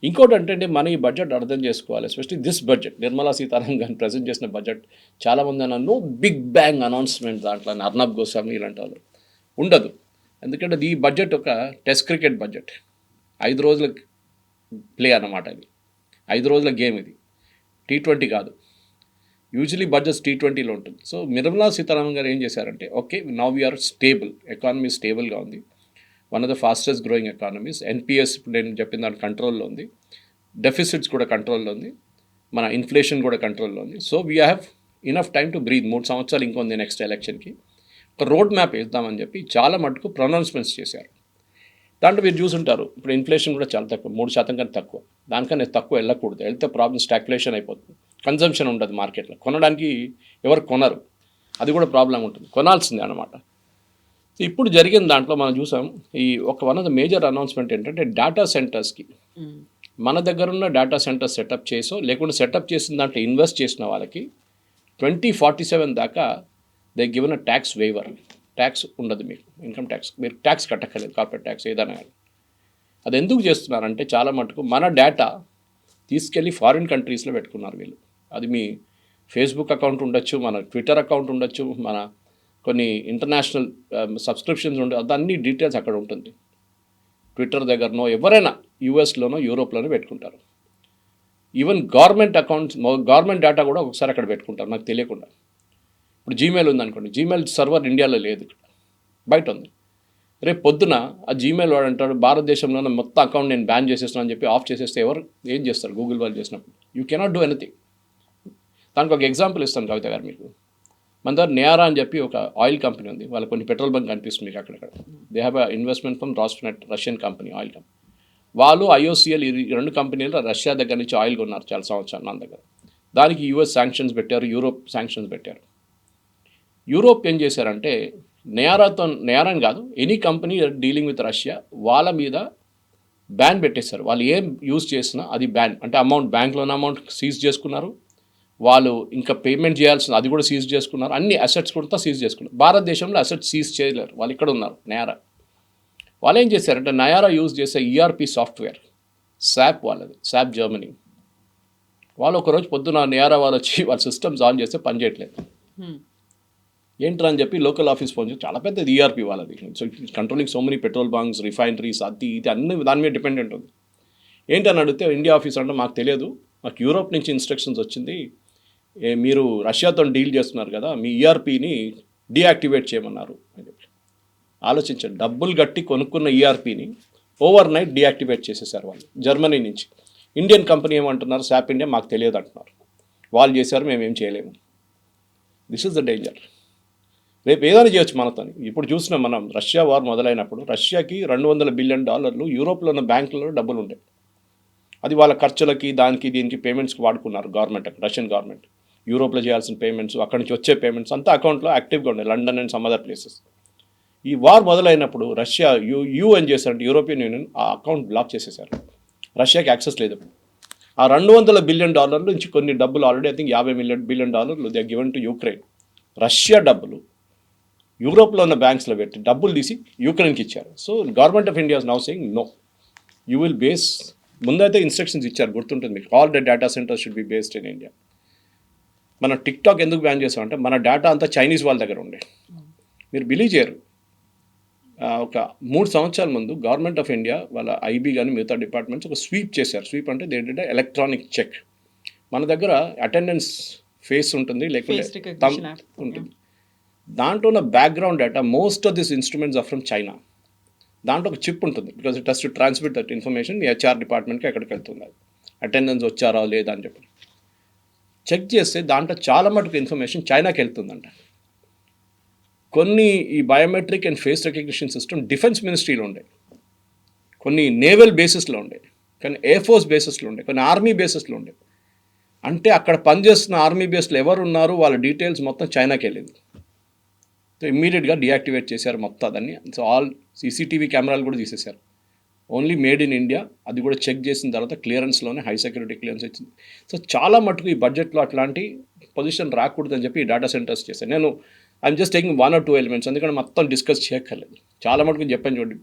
ఇంకోటి అంటే మన ఈ బడ్జెట్ అర్థం చేసుకోవాలి, especially this budget, Nirmala Sitharaman గారిని ప్రజెంట్ చేసిన బడ్జెట్. చాలామంది అన్నారు నో బిగ్ బ్యాంగ్ అనౌన్స్మెంట్, దాంట్లో అర్నబ్ గోస్వామి ఇలాంటి వాళ్ళు ఉండదు. ఎందుకంటే ఈ బడ్జెట్ ఒక టెస్ట్ క్రికెట్ బడ్జెట్, 5 రోజుల ప్లే అన్నమాట. ఇది 5 రోజుల గేమ్, ఇది T20 కాదు. యూజువలీ బడ్జెట్ T20లో ఉంటుంది. సో నిర్మలా సీతారామన్ గారు ఏం చేశారంటే, okay now we're stable, economy స్టేబుల్గా ఉంది, one of the fastest growing economies. NPAs ఇప్పుడు నేను చెప్పిన దాని కంట్రోల్లో ఉంది, డెఫిసిట్స్ కూడా కంట్రోల్లో ఉంది, మన ఇన్ఫ్లేషన్ కూడా కంట్రోల్లో ఉంది. So we have enough time to breathe. 3 సంవత్సరాలు ఇంకొంది నెక్స్ట్ ఎలక్షన్కి. ఒక రోడ్ మ్యాప్ వేద్దామని చెప్పి చాలా మటుకు ప్రొనౌన్స్మెంట్స్ చేశారు. దాంట్లో మీరు చూసుంటారు, ఇప్పుడు ఇన్ఫ్లేషన్ కూడా చాలా తక్కువ, 3% కన్నా తక్కువ. దానికన్నా తక్కువ వెళ్ళకూడదు, వెళ్తే ప్రాబ్లమ్ స్టాగ్ఫ్లేషన్ అయిపోతుంది, కన్జంప్షన్ ఉండదు మార్కెట్లో, కొనడానికి ఎవరు కొనరు, అది కూడా ప్రాబ్లం ఉంటుంది, కొనాల్సిందే అనమాట. ఇప్పుడు జరిగిన దాంట్లో మనం చూసాం, ఈ one of the major announcement ఏంటంటే డేటా సెంటర్స్కి, మన దగ్గర ఉన్న డేటా సెంటర్స్ సెటప్ చేసో లేకుంటే సెటప్ చేసిన దాంట్లో ఇన్వెస్ట్ చేసిన వాళ్ళకి 2047 దాకా they given a tax waiver. Tax ఉండదు మీకు, ఇన్కమ్ ట్యాక్స్, మీరు ట్యాక్స్ కట్టక్కర్లేదు, కార్పొరేట్ ట్యాక్స్ ఏదైనా కానీ. అది ఎందుకు చేస్తున్నారంటే చాలా మటుకు మన డేటా తీసుకెళ్ళి ఫారిన్ కంట్రీస్లో పెట్టుకున్నారు వీళ్ళు. అది మీ ఫేస్బుక్ అకౌంట్ ఉండొచ్చు, మన ట్విట్టర్ అకౌంట్ ఉండొచ్చు, మన కొన్ని ఇంటర్నేషనల్ సబ్స్క్రిప్షన్స్ ఉండే, అదన్నీ డీటెయిల్స్ అక్కడ ఉంటుంది. ట్విట్టర్ దగ్గరనో ఎవరైనా యూఎస్లోనో యూరోప్లోనో పెట్టుకుంటారు. Even government accounts, government data కూడా ఒకసారి అక్కడ పెట్టుకుంటారు నాకు తెలియకుండా. ఇప్పుడు జీమెయిల్ ఉందనుకోండి, జీమెయిల్ సర్వర్ ఇండియాలో లేదు, బయట ఉంది. రేపు పొద్దున ఆ జీమెయిల్ వాడు అంటాడు భారతదేశంలోనే మొత్తం అకౌంట్ నేను బ్యాన్ చేసేస్తున్నాను అని చెప్పి ఆఫ్ చేసేస్తే ఎవరు ఏం చేస్తారు? గూగుల్ వాళ్ళు చేసినప్పుడు యూ కెనాట్ డూ ఎనీథింగ్. దానికి ఒక ఎగ్జాంపుల్ ఇస్తాను కవిత గారు మీకు. మన దగ్గర నేరా అని చెప్పి ఒక ఆయిల్ కంపెనీ ఉంది, వాళ్ళ కొన్ని పెట్రోల్ బంక్ కనిపిస్తుంది మీకు అక్కడక్కడ. They have investment from Rosneft, Russian company, oil company. వాళ్ళు ఐఓసిఎల్ ఈ 2 కంపెనీలు రష్యా దగ్గర నుంచి ఆయిల్ కొన్నారు చాలా సంవత్సరాలు మన దగ్గర. దానికి యూఎస్ శాంక్షన్స్ పెట్టారు, యూరోప్ శాంక్షన్స్ పెట్టారు. యూరోప్ ఏం చేశారంటే నేరం కాదు, any company dealing with Russia వాళ్ళ మీద బ్యాన్ పెట్టేశారు. వాళ్ళు ఏం యూజ్ చేసినా అది బ్యాన్, అంటే అమౌంట్ బ్యాంక్లోని అమౌంట్ సీజ్ చేసుకున్నారు, వాళ్ళు ఇంకా పేమెంట్ చేయాల్సిన అది కూడా సీజ్ చేసుకున్నారు, అన్ని అసెట్స్ కూడా సీజ్ చేసుకున్నారు. భారతదేశంలో అసెట్స్ సీజ్ చేయలేరు, వాళ్ళు ఇక్కడ ఉన్నారు నయారా. వాళ్ళు ఏం చేశారంటే నయారా యూజ్ చేసే ఈఆర్పి సాఫ్ట్వేర్ శాప్, వాళ్ళది శాప్ జర్మనీ. వాళ్ళు ఒకరోజు పొద్దున నయారా వాళ్ళు వచ్చి వాళ్ళ సిస్టమ్స్ ఆన్ చేస్తే పనిచేయట్లేదు. ఏంట్రా అని చెప్పి లోకల్ ఆఫీస్ ఫోన్ చేసి చాలా పెద్దది ఈఆర్పీ వాళ్ళది. So it's controlling so many petrol bunks, refineries, అది ఇది అన్ని దాని మీద డిపెండెంట్ ఉంది. ఏంటని అడిగితే ఇండియా ఆఫీస్ అంటే మాకు తెలియదు, మాకు యూరోప్ నుంచి ఇన్స్ట్రక్షన్స్ వచ్చింది, మీరు రష్యాతో డీల్ చేస్తున్నారు కదా, మీ ఈఆర్పీని డీయాక్టివేట్ చేయమన్నారు అని చెప్పి. ఆలోచించండి, డబ్బులు కట్టి కొనుక్కున్న ఈఆర్పీని ఓవర్ నైట్ డీయాక్టివేట్ చేసేసారు వాళ్ళు జర్మనీ నుంచి. ఇండియన్ కంపెనీ ఏమంటున్నారు, శాప్ ఇండియా మాకు తెలియదు అంటున్నారు. వాళ్ళు చేశారు, మేమేం చేయలేము. This is the danger. రేపు ఏదైనా చేయొచ్చు మనతో. ఇప్పుడు చూసినాం మనం, రష్యా వార్ మొదలైనప్పుడు రష్యాకి $200 బిలియన్ యూరోప్లో ఉన్న బ్యాంకులలో డబ్బులు ఉంటాయి. అది వాళ్ళ ఖర్చులకి దానికి దీనికి పేమెంట్స్కి వాడుకున్నారు గవర్నమెంట్, రష్యన్ గవర్నమెంట్. యూరోప్లో చేయాల్సిన పేమెంట్స్, అక్కడి నుంచి వచ్చే పేమెంట్స్ అంతా అకౌంట్లో యాక్టివ్గా ఉన్నాయి, London and some other places. ఈ వార్ మొదలైనప్పుడు రష్యా ఏం చేశారంటే యూరోపియన్ యూనియన్ ఆ అకౌంట్ బ్లాక్ చేసేసారు. రష్యాకి యాక్సెస్ లేదు. ఆ $200 బిలియన్ నుంచి కొన్ని డబ్బులు already I think $50 billion they are given to Ukraine. Russia డబ్బులు యూరోప్లో ఉన్న బ్యాంక్స్లో పెట్టి డబ్బులు తీసి యూక్రెయిన్కి ఇచ్చారు. So government of India is now saying no, you will base, ముందైతే ఇన్స్ట్రక్షన్స్ ఇచ్చారు, గుర్తుంటుంది మీకు, all the data centres should be based in India. మన టిక్టాక్ ఎందుకు బ్యాన్ చేసామంటే మన డేటా అంతా చైనీస్ వాళ్ళ దగ్గర ఉండే. మీరు బిలీవ్ చేయరు, ఒక 3 సంవత్సరాల ముందు గవర్నమెంట్ ఆఫ్ ఇండియా వాళ్ళ ఐబీ కానీ మిగతా డిపార్ట్మెంట్స్ ఒక స్వీప్ చేశారు. స్వీప్ అంటే ఏంటంటే ఎలక్ట్రానిక్ చెక్. మన దగ్గర అటెండెన్స్ ఫేస్ ఉంటుంది, లేకపోతే థంబ్ ఉంటుంది. దాంట్లో ఉన్న background data, most of this instruments are from China. దాంట్లో ఒక చిప్ ఉంటుంది, because it has to transmit that information మీ హెచ్ఆర్ డిపార్ట్మెంట్కి ఎక్కడికి వెళ్తుంది, అటెండెన్స్ వచ్చారా లేదా అని చెప్పి చెక్ చేస్తే దాంట్లో చాలా మటుకు ఇన్ఫర్మేషన్ చైనాకి వెళ్తుందంట. కొన్ని ఈ biometric and face recognition system defence మినిస్ట్రీలో ఉండే, కొన్ని నేవల్ బేసిస్లో ఉండే, కొన్ని ఎయిర్ ఫోర్స్ బేసిస్లో ఉండే, కొన్ని ఆర్మీ బేసిస్లో ఉండే. అంటే అక్కడ పనిచేస్తున్న ఆర్మీ బేస్లో ఎవరు ఉన్నారు వాళ్ళ డీటెయిల్స్ మొత్తం చైనాకి వెళ్ళింది. సో ఇమ్మీడియట్గా డీయాక్టివేట్ చేశారు మొత్తం దాన్ని. సో ఆల్ సీసీటీవీ కెమెరాలు కూడా తీసేశారు. ఓన్లీ మేడ్ ఇన్ ఇండియా, అది కూడా చెక్ చేసిన తర్వాత క్లియరెన్స్లోనే హై సెక్యూరిటీ క్లియరెన్స్ వచ్చింది. సో చాలా మటుకు ఈ బడ్జెట్లో అట్లాంటి పొజిషన్ రాకూడదని చెప్పి ఈ డేటా సెంటర్స్ చేశాను. నేను I'm just taking 1 or 2 elements, ఎందుకంటే మొత్తం డిస్కస్ చేయక్కర్లేదు. చాలా మటుకు చెప్పాను చూడండి,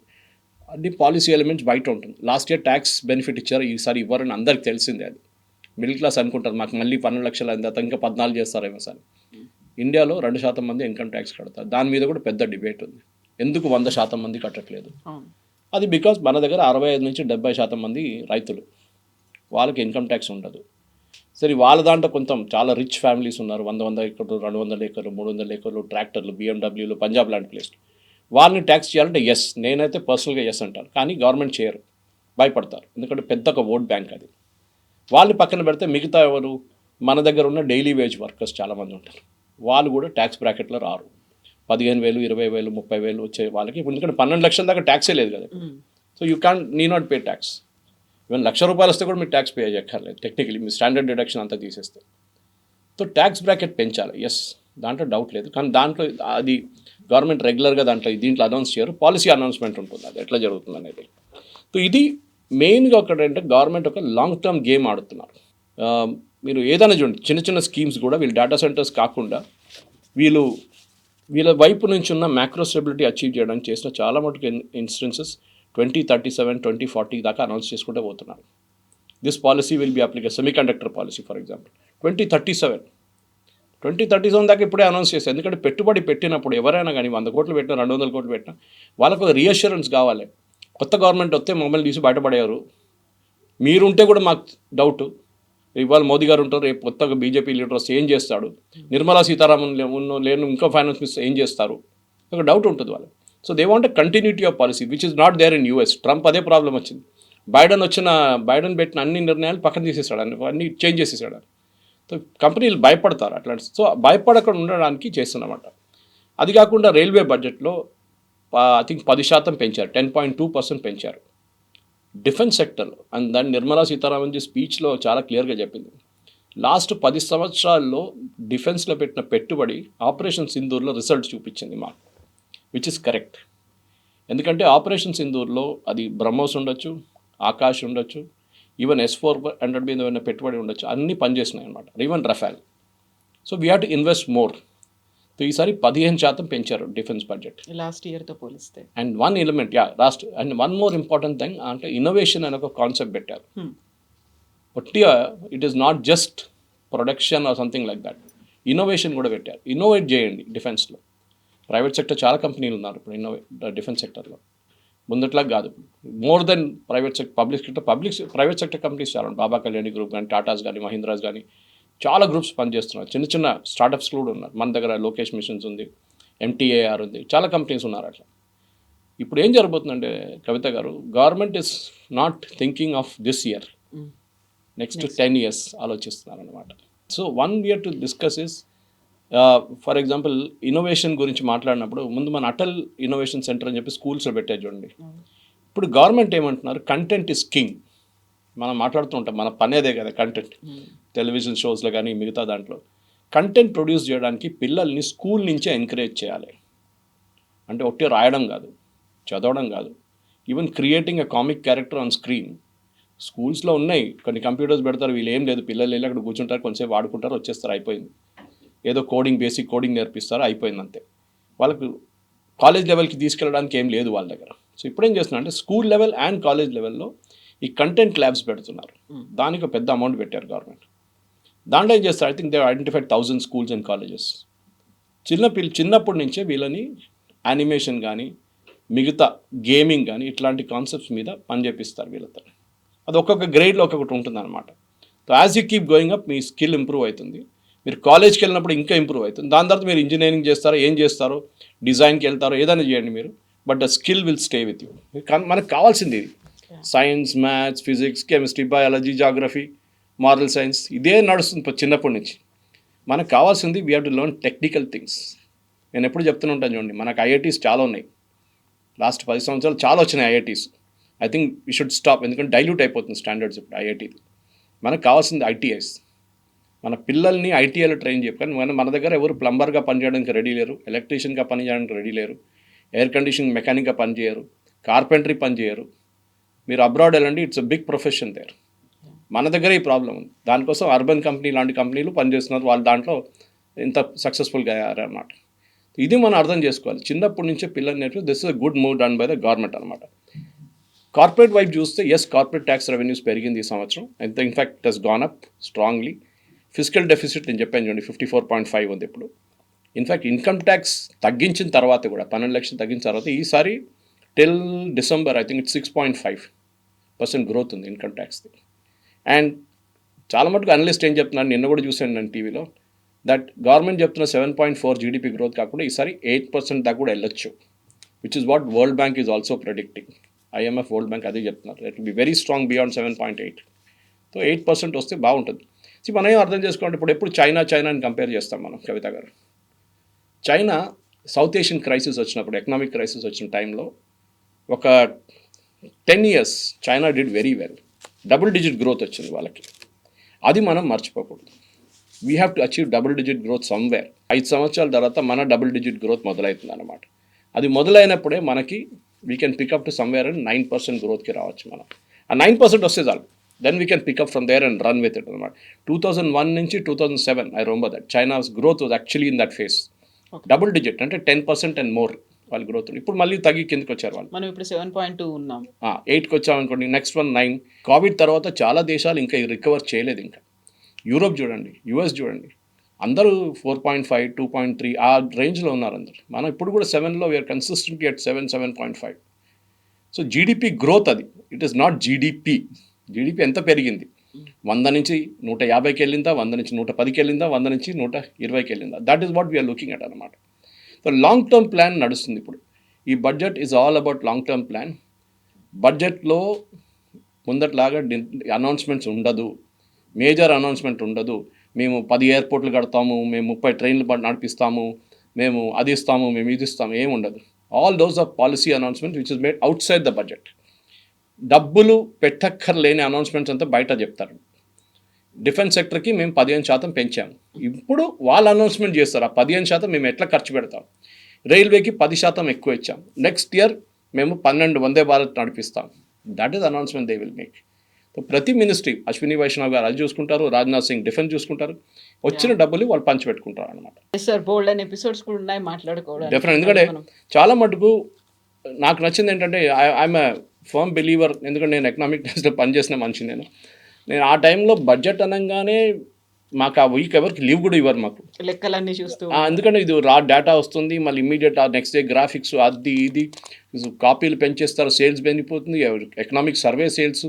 అన్ని పాలసీ ఎలిమెంట్స్ బయట ఉంటుంది. లాస్ట్ ఇయర్ ట్యాక్స్ బెనిఫిట్ ఇచ్చారు, ఈసారి ఇవ్వరని అందరికి తెలిసిందే. అది మిడిల్ క్లాస్ అనుకుంటారు మాకు మళ్ళీ 12 లక్షలు అయింది, ఇంకా 14 చేస్తారేమో సార్. ఇండియాలో 2% మంది ఇన్కమ్ ట్యాక్స్ కడతారు. దాని మీద కూడా పెద్ద డిబేట్ ఉంది, ఎందుకు 100% మంది కట్టట్లేదు. అది బికాజ్ మన దగ్గర 65 నుంచి 70% మంది రైతులు, వాళ్ళకి ఇన్కమ్ ట్యాక్స్ ఉండదు. సరే వాళ్ళ దాంట్లో కొంచెం చాలా రిచ్ ఫ్యామిలీస్ ఉన్నారు, 100 ఎకర్లు, 200 ఎకర్లు, 300 ఎకర్లు, ట్రాక్టర్లు, BMWలు, పంజాబ్ లాంటి ప్లేస్లు. వాళ్ళని ట్యాక్స్ చేయాలంటే ఎస్, నేనైతే పర్సనల్గా ఎస్ అంటాను. కానీ గవర్నమెంట్ చేయరు, భయపడతారు, ఎందుకంటే పెద్ద ఒక ఓట్ బ్యాంక్ అది. వాళ్ళని పక్కన పెడితే మిగతా ఎవరు, మన దగ్గర ఉన్న డైలీ వేజ్ వర్కర్స్ చాలామంది ఉంటారు, వాళ్ళు కూడా ట్యాక్స్ బ్రాకెట్లో రారు. 15,000, 20,000, 30,000 వచ్చే వాళ్ళకి, ఎందుకంటే 12 లక్షల దాకా ట్యాక్సే లేదు కదా. So you need not pay tax. Even ₹1,00,000 వస్తే కూడా మీరు ట్యాక్స్ పే చేయక్కర్లేదు టెక్నికలీ, మీ స్టాండర్డ్ డిడక్షన్ అంతా తీసేస్తే. సో ట్యాక్స్ బ్రాకెట్ పెంచాలి, ఎస్, దాంట్లో డౌట్ లేదు. కానీ దాంట్లో అది గవర్నమెంట్ రెగ్యులర్గా దీంట్లో అనౌన్స్ చేయరు, పాలసీ అనౌన్స్మెంట్ ఉంటుంది, అది ఎట్లా జరుగుతుంది అనేది. సో ఇది మెయిన్గా ఒకటంటే గవర్నమెంట్ ఒక లాంగ్ టర్మ్ గేమ్ ఆడుతున్నారు. మీరు ఏదైనా చూడండి, చిన్న చిన్న స్కీమ్స్ కూడా వీళ్ళు డేటా సెంటర్స్ కాకుండా వీళ్ళ వైపు నుంచి ఉన్న మ్యాక్రో స్టెబిలిటీ అచీవ్ చేయడానికి చేసిన చాలా మటుకు ఇన్స్టెన్సెస్ 2037, 2040 దాకా అనౌన్స్ చేసుకుంటూ పోతున్నారు. This policy will be applicable, semiconductor policy for example 2037 దాకా ఇప్పుడే అనౌన్స్ చేశారు. ఎందుకంటే పెట్టుబడి పెట్టినప్పుడు ఎవరైనా కానీ 100 కోట్లు పెట్టినా, 200 కోట్లు పెట్టినా, వాళ్ళకు ఒక రీఅష్యూరెన్స్ కావాలి. కొత్త గవర్నమెంట్ వస్తే మమ్మల్ని తీసి బయటపడేవారు, మీరుంటే కూడా మాకు డౌట్. ఇవాళ మోదీ గారు ఉంటారు, రేపు కొత్తగా బీజేపీ లీడర్ వస్తే ఏం చేస్తాడు, నిర్మలా సీతారామన్ లేను ఇంకో ఫైనాన్స్ మినిస్టర్ ఏం చేస్తారు, ఒక డౌట్ ఉంటుంది వాళ్ళు. So they want continuity of policy which is not there in US. Trump అదే ప్రాబ్లం వచ్చింది, బైడెన్ పెట్టిన అన్ని నిర్ణయాలు పక్కన తీసేసాడు, అన్ని చేంజ్ చేసేసాడు. సో కంపెనీలు భయపడతారు అట్లాంటి. సో భయపడకుండా ఉండడానికి చేస్తున్నమాట. అది కాకుండా రైల్వే బడ్జెట్లో ఐ థింక్ 10% పెంచారు, 10.2% పెంచారు డిఫెన్స్ సెక్టర్లో. అండ్ దాన్ని నిర్మలా సీతారామన్ స్పీచ్లో చాలా క్లియర్గా చెప్పింది. లాస్ట్ 10 సంవత్సరాల్లో డిఫెన్స్లో పెట్టిన పెట్టుబడి ఆపరేషన్ సింధూర్లో రిజల్ట్ చూపించింది మాకు, విచ్ ఇస్ కరెక్ట్. ఎందుకంటే ఆపరేషన్ సింధూర్లో అది బ్రహ్మోస్ ఉండొచ్చు, ఆకాష్ ఉండొచ్చు, ఈవెన్ S-400 మీద ఏమైనా పెట్టుబడి ఉండొచ్చు, అన్నీ పనిచేసినాయి అనమాట, even రఫాల్. So we have to invest more. So ఈసారి 15% పెంచారు డిఫెన్స్ బడ్జెట్ లాస్ట్ ఇయర్తో పోలిస్తే. And one element and one more important thing అంటే ఇన్నోవేషన్ అనే ఒక కాన్సెప్ట్ పెట్టారు. ఒట్టిగా it is not just production or something like that, innovation కూడా పెట్టారు. ఇన్నోవేట్ చేయండి డిఫెన్స్లో. ప్రైవేట్ సెక్టర్ చాలా కంపెనీలు ఉన్నారు ఇప్పుడు డిఫెన్స్ సెక్టర్లో, ముందట్లా కాదు. More than private sector, private sector companies చాలా ఉన్నాయి. బాబా కళ్యాణి గ్రూప్ కానీ, టాటాస్ కానీ, మహీంద్రాస్ కానీ చాలా గ్రూప్స్ పనిచేస్తున్నారు. చిన్న చిన్న స్టార్టప్స్ కూడా ఉన్నారు. మన దగ్గర లోకేష్ మిషన్స్ ఉంది, MTAR ఉంది, చాలా కంపెనీస్ ఉన్నారు అట్లా. ఇప్పుడు ఏం జరగబోతుందంటే కవిత గారు, government is not thinking of this year, next 10 years ఆలోచిస్తున్నారు అనమాట. So one year to discuss is, for example innovation గురించి మాట్లాడినప్పుడు ముందు మన అటల్ ఇన్నోవేషన్ సెంటర్ అని చెప్పి స్కూల్స్లో పెట్టే చూడండి. ఇప్పుడు గవర్నమెంట్ ఏమంటున్నారు, కంటెంట్ ఇస్ కింగ్. మనం మాట్లాడుతూ ఉంటాం, మన పని అదే కదా కంటెంట్. టెలివిజన్ షోస్లో కానీ మిగతా దాంట్లో కంటెంట్ ప్రొడ్యూస్ చేయడానికి పిల్లల్ని స్కూల్ నుంచే ఎంకరేజ్ చేయాలి. అంటే ఒకటి రాయడం కాదు, చదవడం కాదు, even creating a comic character on screen. స్కూల్స్లో ఉన్నాయి, కొన్ని కంప్యూటర్స్ పెడతారు, వీళ్ళు ఏం లేదు, పిల్లలు వెళ్ళి అక్కడ కూర్చుంటారు, కొంచెంసేపు ఆడుకుంటారు, వచ్చేస్తారు, అయిపోయింది. ఏదో కోడింగ్, బేసిక్ కోడింగ్ నేర్పిస్తారు, అయిపోయింది అంతే. వాళ్ళకు కాలేజ్ లెవెల్కి తీసుకెళ్ళడానికి ఏం లేదు వాళ్ళ దగ్గర. సో ఇప్పుడు ఏం చేస్తున్నారు అంటే స్కూల్ లెవెల్ అండ్ కాలేజ్ లెవెల్లో ఈ కంటెంట్ ల్యాబ్స్ పెడుతున్నారు. దానికి ఒక పెద్ద అమౌంట్ పెట్టారు గవర్నమెంట్. దాంట్లో ఏం చేస్తారు, I think they identified 1000 schools and colleges. చిన్నప్పటి నుంచే వీళ్ళని యానిమేషన్ కానీ, మిగతా గేమింగ్ కానీ, ఇట్లాంటి కాన్సెప్ట్స్ మీద పని చేపిస్తారు వీళ్ళతో. అది ఒక్కొక్క గ్రేడ్లో ఒక్కొక్కటి ఉంటుంది అనమాట. So as you keep going up me skill improve అవుతుంది. మీరు కాలేజ్కి వెళ్ళినప్పుడు ఇంకా ఇంప్రూవ్ అవుతుంది. దాని తర్వాత మీరు ఇంజనీరింగ్ చేస్తారో, ఏం చేస్తారో, డిజైన్కి వెళ్తారో, ఏదైనా చేయండి మీరు, but the skill will stay with you. మనకు కావాల్సింది ఇది. Science, maths, physics, chemistry, biology, geography, moral science, ఇదే నడుస్తుంది చిన్నప్పటి నుంచి. మనకు కావాల్సింది we have to learn technical things. నేను ఎప్పుడు చెప్తూనే ఉంటాను చూడండి, మనకు IITs చాలా ఉన్నాయి. లాస్ట్ 10 సంవత్సరాలు చాలా వచ్చినాయి IITs. I think we should stop, ఎందుకంటే డైల్యూట్ అయిపోతుంది స్టాండర్డ్స్ ఇప్పుడు IIT. మనకు కావాల్సింది ITIs. మన పిల్లల్ని ITIలో ట్రైన్ చెప్పాను. మన దగ్గర ఎవరు ప్లంబర్గా పనిచేయడానికి రెడీ లేరు, ఎలక్ట్రీషియన్గా పనిచేయడానికి రెడీ లేరు, ఎయిర్ కండిషనింగ్ మెకానిక్గా పనిచేయరు, కార్పెంటరీ పనిచేయరు. మీరు అబ్రాడ్ వెళ్ళండి, it's a big profession there. మన దగ్గర ఈ ప్రాబ్లం ఉంది. దానికోసం అర్బన్ కంపెనీ లాంటి కంపెనీలు పనిచేస్తున్నారు, వాళ్ళు దాంట్లో ఇంత సక్సెస్ఫుల్గా అయ్యారన్నమాట. ఇది మనం అర్థం చేసుకోవాలి. చిన్నప్పటి నుంచే పిల్లలు నేర్పి this is a good move done by the government అనమాట. కార్పొరేట్ వైపు చూస్తే కార్పొరేట్ ట్యాక్స్ రెవెన్యూస్ పెరిగింది ఈ సంవత్సరం. అయితే in fact it has gone up strongly. Physical deficit నేను చెప్పాను చూడండి 54.5 ఉంది ఇప్పుడు. ఇన్ఫ్యాక్ట్ ఇన్కమ్ ట్యాక్స్ తగ్గించిన తర్వాత కూడా 12 లక్షలు తగ్గించిన తర్వాత ఈసారి till December I think it's 6.5% growth ఉంది ఇన్కమ్ ట్యాక్స్ది. అండ్ చాలా మటుకు అనలిస్ట్ ఏం చెప్తున్నారు, నిన్న కూడా చూశాను నేను టీవీలో, దట్ గవర్నమెంట్ చెప్తున్న 7.4 GDP గ్రోత్ కాకుండా ఈసారి 8% దాకా కూడా వెళ్ళొచ్చు, which is what world bank is also predicting. IMF, world bank అదే చెప్తున్నారు, it will be very strong beyond 7.8. So 8% వస్తే బాగుంటుంది. సో మనం ఏం అర్థం చేసుకోండి, ఇప్పుడు ఎప్పుడు చైనా అని కంపేర్ చేస్తాం మనం కవిత గారు. చైనా సౌత్ ఏషియన్ క్రైసిస్ వచ్చినప్పుడు, ఎకనామిక్ క్రైసిస్ వచ్చిన టైంలో ఒక 10 years China did very well, double digit growth వచ్చింది వాళ్ళకి. అది మనం మర్చిపోకూడదు. We have to achieve double digit growth somewhere. 5 సంవత్సరాల తర్వాత మన డబుల్ డిజిట్ గ్రోత్ మొదలవుతుంది అన్నమాట. అది మొదలైనప్పుడే మనకి we can pick up to somewhere and 9% గ్రోత్కి రావచ్చు మనం. ఆ 9% వస్తే చాలు, then we can pick up from there and run with it అనమాట. 2001 నుంచి 2007 I remember that China's growth was actually in that phase. Double digit అంటే 10% అండ్ మోర్ వాళ్ళ గ్రోత్. ఇప్పుడు మళ్ళీ తగ్గి కిందకి వచ్చారు వాళ్ళు. మనం ఇప్పుడు 7.2 ఉన్నాం, 8కి వచ్చామనుకోండి, నెక్స్ట్ 9. కోవిడ్ తర్వాత చాలా దేశాలు ఇంకా రికవర్ చేయలేదు. ఇంకా యూరోప్ చూడండి, US చూడండి, అందరూ 4.5, 2.3 ఆ రేంజ్లో ఉన్నారు అందరు. మనం ఇప్పుడు కూడా 7లో we are consistently at 7.5. So GDP growth అది, it is not GDP. GDP ఎంత పెరిగింది, 100 నుంచి 150కి వెళ్ళిందా, 100 నుంచి 110కి వెళ్ళిందా, 100 నుంచి 120కి వెళ్ళిందా, that is what we are looking at అనమాట. సో లాంగ్ టర్మ్ ప్లాన్ నడుస్తుంది ఇప్పుడు. ఈ budget is all about long term plan. బడ్జెట్లో ముందట్లాగా అనౌన్స్మెంట్స్ ఉండదు, మేజర్ అనౌన్స్మెంట్ ఉండదు. మేము 10 ఎయిర్పోర్ట్లు కడతాము, మేము 30 ట్రైన్లు నడిపిస్తాము, మేము అది ఇస్తాము, మేము ఇది ఇస్తాము, ఏమి ఉండదు. All those are policy announcements which is made outside the budget. డబ్బులు పెట్టక్కర్లేని అనౌన్స్మెంట్స్ అంతా బయట చెప్తారు. డిఫెన్స్ సెక్టర్కి మేము 15% పెంచాము, ఇప్పుడు వాళ్ళు అనౌన్స్మెంట్ చేస్తారు ఆ 15% మేము ఎట్లా ఖర్చు పెడతాం. రైల్వేకి 10% ఎక్కువ ఇచ్చాం, నెక్స్ట్ ఇయర్ మేము 12 వందే భారత్ నడిపిస్తాం. That is announcement they will make. ప్రతి మినిస్ట్రీ, అశ్విని వైష్ణవ్ గారు అది చూసుకుంటారు, రాజ్నాథ్ సింగ్ డిఫెన్స్ చూసుకుంటారు, వచ్చిన డబ్బులు వాళ్ళు పంచిపెట్టుకుంటారు అనమాట. సార్ బోల్డ్ అని ఎపిసోడ్స్ కూడా ఉన్నాయి మాట్లాడుకోవడానికి. డెఫినెట్, ఎందుకంటే చాలా మటుకు నాకు నచ్చింది ఏంటంటే ఐఎమ్ ఎ ఫర్మ్ బిలీవర్, ఎందుకంటే నేను ఎకనామిక్ టైమ్స్లో పనిచేసిన మనిషి. నేను ఆ టైంలో బడ్జెట్ అనగానే మాకు ఆ వీక్ ఎవరికి లీవ్ కూడా ఇవ్వరు మాకు. లెక్కలన్నీ చూస్తూ ఎందుకంటే ఇది రా డేటా వస్తుంది, మళ్ళీ ఇమ్మీడియట్ నెక్స్ట్ డే గ్రాఫిక్స్ అది ఇది కాపీలు పెంచేస్తారు, సేల్స్ పెరిగిపోతుంది. ఎకనామిక్ సర్వే సేల్స్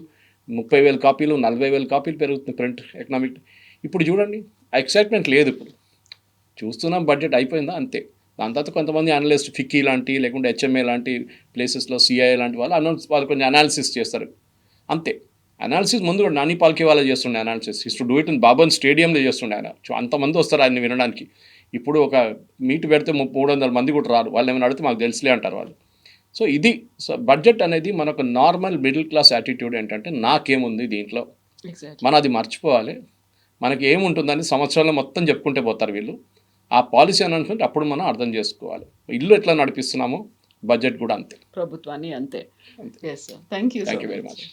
30,000 కాపీలు 40,000 కాపీలు పెరుగుతుంది ప్రింట్ ఎకనామిక్. ఇప్పుడు చూడండి ఎక్సైట్మెంట్ లేదు. ఇప్పుడు చూస్తున్నాం బడ్జెట్ అయిపోయిందా అంతే. దాని తర్వాత కొంతమంది అనలిస్ట్ ఫిక్కీ లాంటి లేకుంటే హెచ్ఎంఏ లాంటి ప్లేసెస్లో సిఐఏ లాంటి వాళ్ళు కొంచెం అనాలిసిస్ చేస్తారు అంతే. అనాలిసిస్ ముందు కూడా నాని పాల్కే వాళ్ళే చేస్తుండే analysis. To do it in bourbon స్టేడియంలో చేస్తుండే ఆయన. అంతమంది వస్తారు ఆయన వినడానికి. ఇప్పుడు ఒక మీట్ పెడితే 300 మంది కూడా రారు. వాళ్ళు ఏమైనా అడిగితే మాకు తెలుసులే అంటారు వాళ్ళు. సో ఇది బడ్జెట్ అనేది మనకు నార్మల్ మిడిల్ క్లాస్ యాటిట్యూడ్ ఏంటంటే నాకేముంది దీంట్లో, మనం అది మర్చిపోవాలి. మనకి ఏముంటుందని సంవత్సరంలో మొత్తం చెప్పుకుంటే పోతారు వీళ్ళు. ఆ పాలసీ అని అనుకుంటే అప్పుడు మనం అర్థం చేసుకోవాలి. ఇల్లు ఎట్లా నడిపిస్తున్నామో బడ్జెట్ కూడా అంతే, ప్రభుత్వాన్ని అంతే. Thank you very much.